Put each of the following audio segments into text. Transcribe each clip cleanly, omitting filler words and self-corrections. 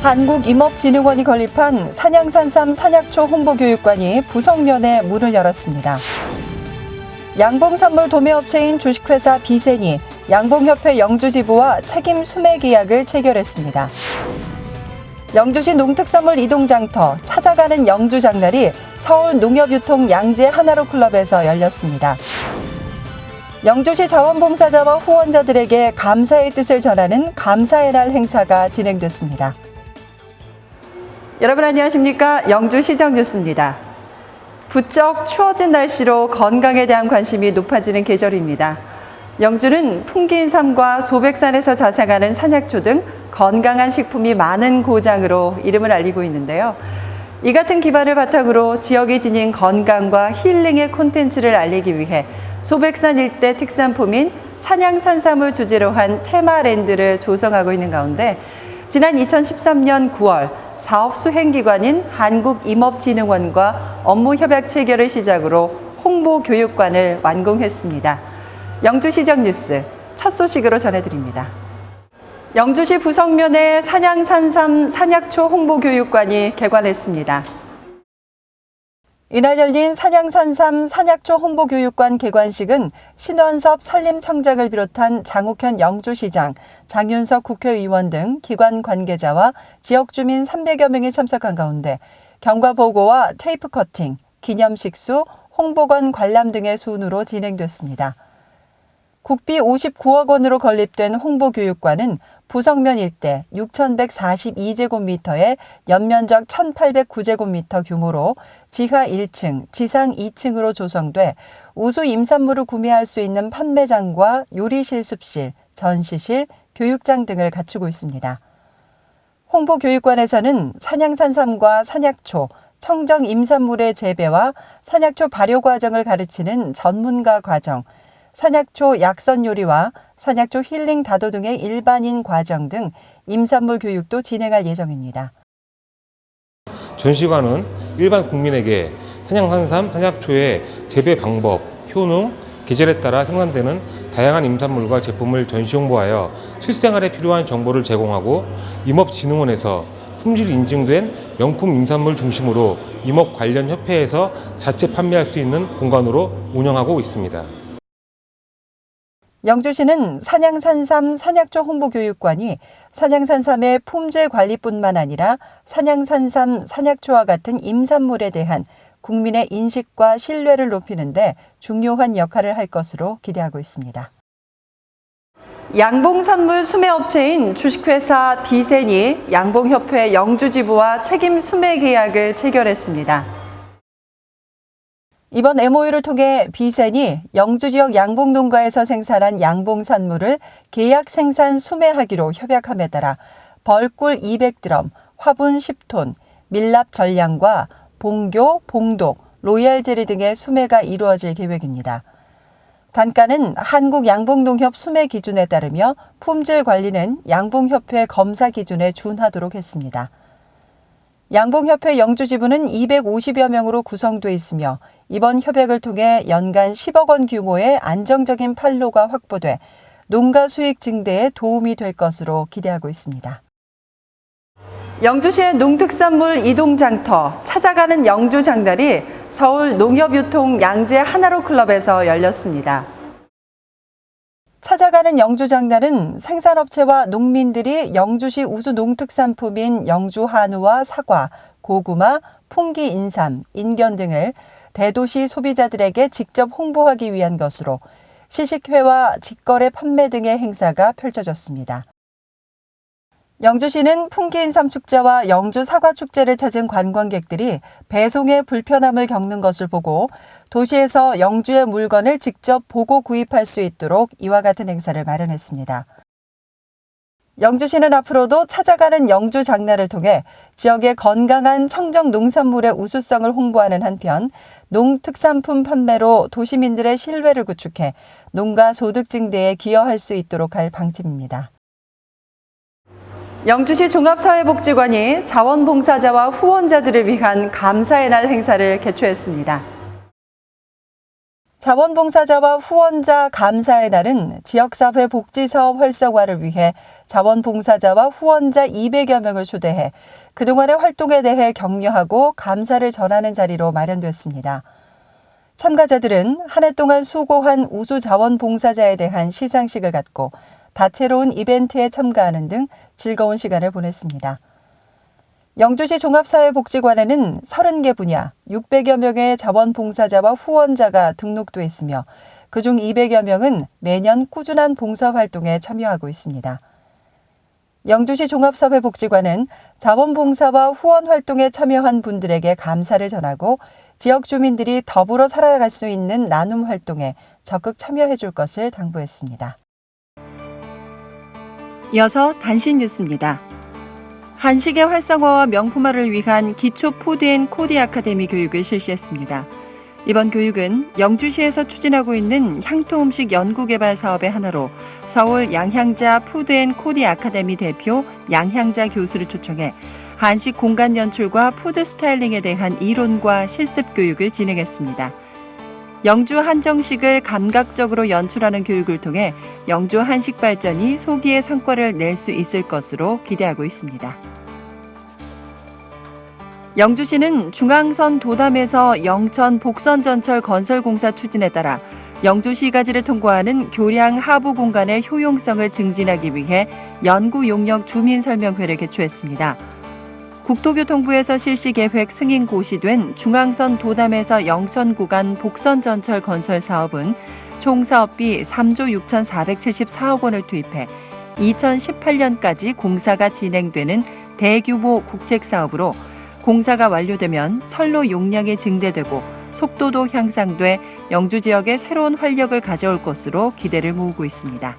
한국임업진흥원이 건립한 산양산삼 산약초 홍보교육관이 부성면에 문을 열었습니다. 양봉산물 도매업체인 주식회사 비센이 양봉협회 영주지부와 책임 수매 계약을 체결했습니다. 영주시 농특산물 이동장터 찾아가는 영주장날이 서울농협유통 양재 하나로 클럽에서 열렸습니다. 영주시 자원봉사자와 후원자들에게 감사의 뜻을 전하는 감사의 날 행사가 진행됐습니다. 여러분 안녕하십니까? 영주시정 뉴스입니다. 부쩍 추워진 날씨로 건강에 대한 관심이 높아지는 계절입니다. 영주는 풍기인삼과 소백산에서 자생하는 산약초 등 건강한 식품이 많은 고장으로 이름을 알리고 있는데요. 이 같은 기반을 바탕으로 지역이 지닌 건강과 힐링의 콘텐츠를 알리기 위해 소백산 일대 특산품인 산양산삼을 주제로 한 테마랜드를 조성하고 있는 가운데 지난 2013년 9월 사업 수행기관인 한국임업진흥원과 업무 협약 체결을 시작으로 홍보교육관을 완공했습니다. 영주시정 뉴스 첫 소식으로 전해드립니다. 영주시 부성면에 산양산삼 산약초 홍보교육관이 개관했습니다. 이날 열린 산양산삼 산약초 홍보교육관 개관식은 신원섭 산림청장을 비롯한 장욱현 영주시장, 장윤석 국회의원 등 기관 관계자와 지역주민 300여 명이 참석한 가운데 경과보고와 테이프 커팅, 기념식수, 홍보관 관람 등의 순으로 진행됐습니다. 국비 59억 원으로 건립된 홍보교육관은 부성면 일대 6,142제곱미터의 연면적 1,809제곱미터 규모로 지하 1층, 지상 2층으로 조성돼 우수 임산물을 구매할 수 있는 판매장과 요리실습실, 전시실, 교육장 등을 갖추고 있습니다. 홍보교육관에서는 산양산삼과 산약초, 청정 임산물의 재배와 산약초 발효 과정을 가르치는 전문가 과정, 산약초 약선 요리와 산약초 힐링 다도 등의 일반인 과정 등 임산물 교육도 진행할 예정입니다. 전시관은 일반 국민에게 산양산삼, 산약초의 재배 방법, 효능, 계절에 따라 생산되는 다양한 임산물과 제품을 전시 홍보하여 실생활에 필요한 정보를 제공하고 임업진흥원에서 품질 인증된 명품 임산물 중심으로 임업 관련 협회에서 자체 판매할 수 있는 공간으로 운영하고 있습니다. 영주시는 산양산삼 산약초 홍보교육관이 산양산삼의 품질 관리뿐만 아니라 산양산삼 산약초와 같은 임산물에 대한 국민의 인식과 신뢰를 높이는 데 중요한 역할을 할 것으로 기대하고 있습니다. 양봉산물 수매업체인 주식회사 비센이 양봉협회 영주지부와 책임 수매 계약을 체결했습니다. 이번 MOU를 통해 비센이 영주 지역 양봉농가에서 생산한 양봉산물을 계약 생산 수매하기로 협약함에 따라 벌꿀 200드럼, 화분 10톤, 밀랍 전량과 봉교, 봉독, 로얄제리 등의 수매가 이루어질 계획입니다. 단가는 한국양봉농협 수매 기준에 따르며 품질 관리는 양봉협회 검사 기준에 준하도록 했습니다. 양봉협회 영주지부는 250여 명으로 구성돼 있으며 이번 협약을 통해 연간 10억 원 규모의 안정적인 판로가 확보돼 농가 수익 증대에 도움이 될 것으로 기대하고 있습니다. 영주시의 농특산물 이동장터 찾아가는 영주장날이 서울농협유통 양재 하나로 클럽에서 열렸습니다. 찾아가는 영주장날은 생산업체와 농민들이 영주시 우수 농특산품인 영주 한우와 사과, 고구마, 풍기 인삼, 인견 등을 대도시 소비자들에게 직접 홍보하기 위한 것으로 시식회와 직거래 판매 등의 행사가 펼쳐졌습니다. 영주시는 풍기인삼 축제와 영주 사과 축제를 찾은 관광객들이 배송에 불편함을 겪는 것을 보고 도시에서 영주의 물건을 직접 보고 구입할 수 있도록 이와 같은 행사를 마련했습니다. 영주시는 앞으로도 찾아가는 영주 장날을 통해 지역의 건강한 청정 농산물의 우수성을 홍보하는 한편 농특산품 판매로 도시민들의 신뢰를 구축해 농가 소득 증대에 기여할 수 있도록 할 방침입니다. 영주시 종합사회복지관이 자원봉사자와 후원자들을 위한 감사의 날 행사를 개최했습니다. 자원봉사자와 후원자 감사의 날은 지역사회 복지사업 활성화를 위해 자원봉사자와 후원자 200여 명을 초대해 그동안의 활동에 대해 격려하고 감사를 전하는 자리로 마련됐습니다. 참가자들은 한 해 동안 수고한 우수 자원봉사자에 대한 시상식을 갖고 다채로운 이벤트에 참가하는 등 즐거운 시간을 보냈습니다. 영주시 종합사회복지관에는 30개 분야 600여 명의 자원봉사자와 후원자가 등록돼 있으며 그중 200여 명은 매년 꾸준한 봉사활동에 참여하고 있습니다. 영주시 종합사회복지관은 자원봉사와 후원활동에 참여한 분들에게 감사를 전하고 지역 주민들이 더불어 살아갈 수 있는 나눔 활동에 적극 참여해 줄 것을 당부했습니다. 이어서 단신 뉴스입니다. 한식의 활성화와 명품화를 위한 기초 푸드앤코디 아카데미 교육을 실시했습니다. 이번 교육은 영주시에서 추진하고 있는 향토음식 연구개발 사업의 하나로 서울 양향자 푸드앤코디 아카데미 대표 양향자 교수를 초청해 한식 공간 연출과 푸드 스타일링에 대한 이론과 실습 교육을 진행했습니다. 영주 한정식을 감각적으로 연출하는 교육을 통해 영주 한식 발전이 소기의 성과를 낼 수 있을 것으로 기대하고 있습니다. 영주시는 중앙선 도담에서 영천 복선전철 건설 공사 추진에 따라 영주시가지를 통과하는 교량 하부 공간의 효용성을 증진하기 위해 연구 용역 주민 설명회를 개최했습니다. 국토교통부에서 실시 계획 승인 고시된 중앙선 도담에서 영천 구간 복선전철 건설 사업은 총 사업비 3조 6,474억 원을 투입해 2018년까지 공사가 진행되는 대규모 국책 사업으로 공사가 완료되면 선로 용량이 증대되고 속도도 향상돼 영주 지역에 새로운 활력을 가져올 것으로 기대를 모으고 있습니다.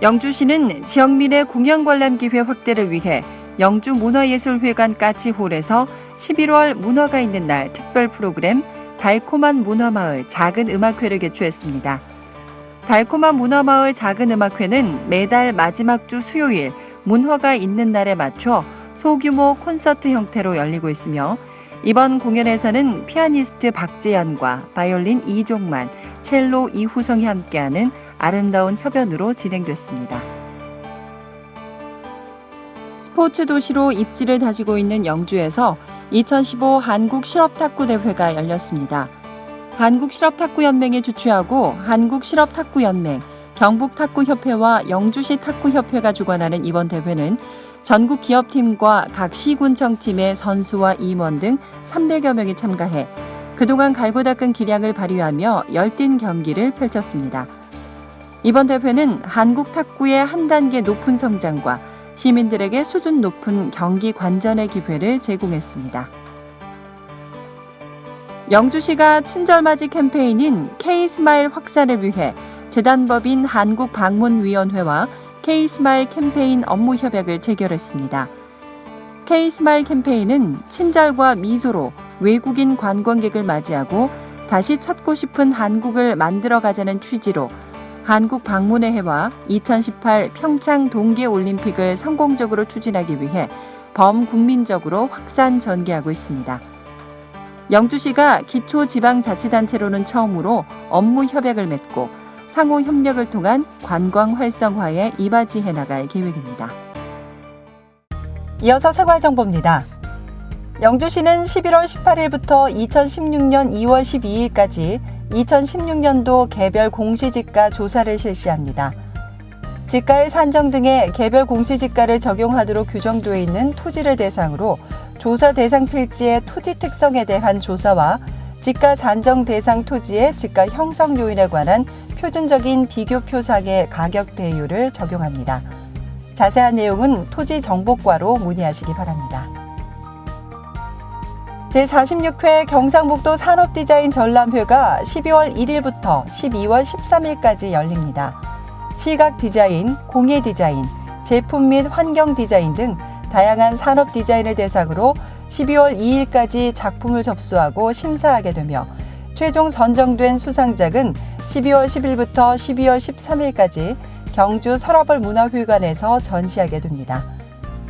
영주시는 지역민의 공연 관람 기회 확대를 위해 영주 문화예술회관 까치홀에서 11월 문화가 있는 날 특별 프로그램 달콤한 문화마을 작은 음악회를 개최했습니다. 달콤한 문화마을 작은 음악회는 매달 마지막 주 수요일 문화가 있는 날에 맞춰 소규모 콘서트 형태로 열리고 있으며 이번 공연에서는 피아니스트 박재현과 바이올린 이종만, 첼로 이후성이 함께하는 아름다운 협연으로 진행됐습니다. 스포츠 도시로 입지를 다지고 있는 영주에서 2015 한국실업탁구대회가 열렸습니다. 한국실업탁구연맹이 주최하고 한국실업탁구연맹, 경북탁구협회와 영주시 탁구협회가 주관하는 이번 대회는 전국 기업팀과 각 시군청팀의 선수와 임원 등 300여 명이 참가해 그동안 갈고 닦은 기량을 발휘하며 열띤 경기를 펼쳤습니다. 이번 대회는 한국 탁구의 한 단계 높은 성장과 시민들에게 수준 높은 경기 관전의 기회를 제공했습니다. 영주시가 친절맞이 캠페인인 K-스마일 확산을 위해 재단법인 한국방문위원회와 K-스마일 캠페인 업무 협약을 체결했습니다. K-스마일 캠페인은 친절과 미소로 외국인 관광객을 맞이하고 다시 찾고 싶은 한국을 만들어가자는 취지로 한국 방문의 해와 2018 평창 동계올림픽을 성공적으로 추진하기 위해 범국민적으로 확산 전개하고 있습니다. 영주시가 기초지방자치단체로는 처음으로 업무 협약을 맺고 상호 협력을 통한 관광 활성화에 이바지해 나갈 계획입니다. 이어서 생활정보입니다. 영주시는 11월 18일부터 2016년 2월 12일까지 2016년도 개별 공시지가 조사를 실시합니다. 지가의 산정 등의 개별 공시지가를 적용하도록 규정되어 있는 토지를 대상으로 조사 대상 필지의 토지 특성에 대한 조사와 지가 산정 대상 토지의 지가 형성 요인에 관한 표준적인 비교표상의 가격 배율을 적용합니다. 자세한 내용은 토지정보과로 문의하시기 바랍니다. 제46회 경상북도 산업디자인 전람회가 12월 1일부터 12월 13일까지 열립니다. 시각 디자인, 공예 디자인, 제품 및 환경 디자인 등 다양한 산업 디자인을 대상으로 12월 2일까지 작품을 접수하고 심사하게 되며 최종 선정된 수상작은 12월 10일부터 12월 13일까지 경주 서라벌 문화회관에서 전시하게 됩니다.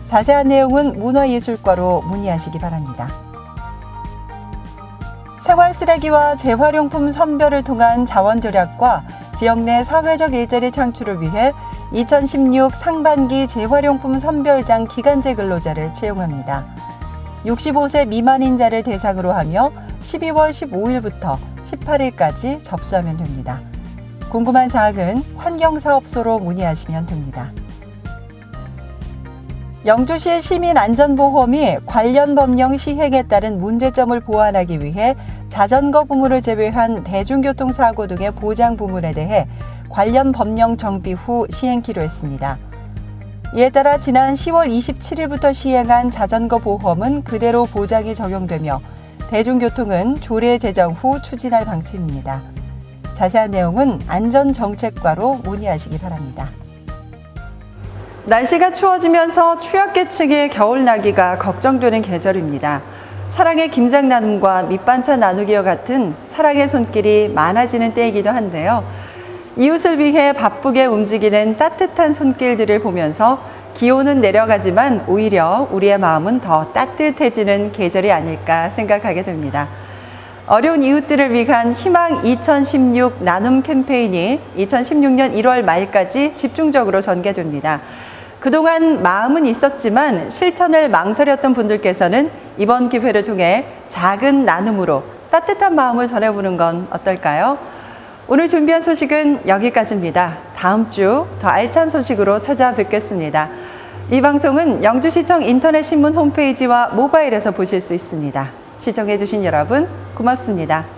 자세한 내용은 문화예술과로 문의하시기 바랍니다. 생활 쓰레기와 재활용품 선별을 통한 자원 절약과 지역 내 사회적 일자리 창출을 위해 2016 상반기 재활용품 선별장 기간제 근로자를 채용합니다. 65세 미만인자를 대상으로 하며 12월 15일부터 18일까지 접수하면 됩니다. 궁금한 사항은 환경사업소로 문의하시면 됩니다. 영주시 시민안전보험이 관련 법령 시행에 따른 문제점을 보완하기 위해 자전거 부문을 제외한 대중교통사고 등의 보장 부문에 대해 관련 법령 정비 후 시행키로 했습니다. 이에 따라 지난 10월 27일부터 시행한 자전거 보험은 그대로 보장이 적용되며 대중교통은 조례 제정 후 추진할 방침입니다. 자세한 내용은 안전정책과로 문의하시기 바랍니다. 날씨가 추워지면서 취약계층의 겨울나기가 걱정되는 계절입니다. 사랑의 김장 나눔과 밑반찬 나누기와 같은 사랑의 손길이 많아지는 때이기도 한데요. 이웃을 위해 바쁘게 움직이는 따뜻한 손길들을 보면서 기온은 내려가지만 오히려 우리의 마음은 더 따뜻해지는 계절이 아닐까 생각하게 됩니다. 어려운 이웃들을 위한 희망 2016 나눔 캠페인이 2016년 1월 말까지 집중적으로 전개됩니다. 그동안 마음은 있었지만 실천을 망설였던 분들께서는 이번 기회를 통해 작은 나눔으로 따뜻한 마음을 전해보는 건 어떨까요? 오늘 준비한 소식은 여기까지입니다. 다음 주 더 알찬 소식으로 찾아뵙겠습니다. 이 방송은 영주시청 인터넷 신문 홈페이지와 모바일에서 보실 수 있습니다. 시청해주신 여러분 고맙습니다.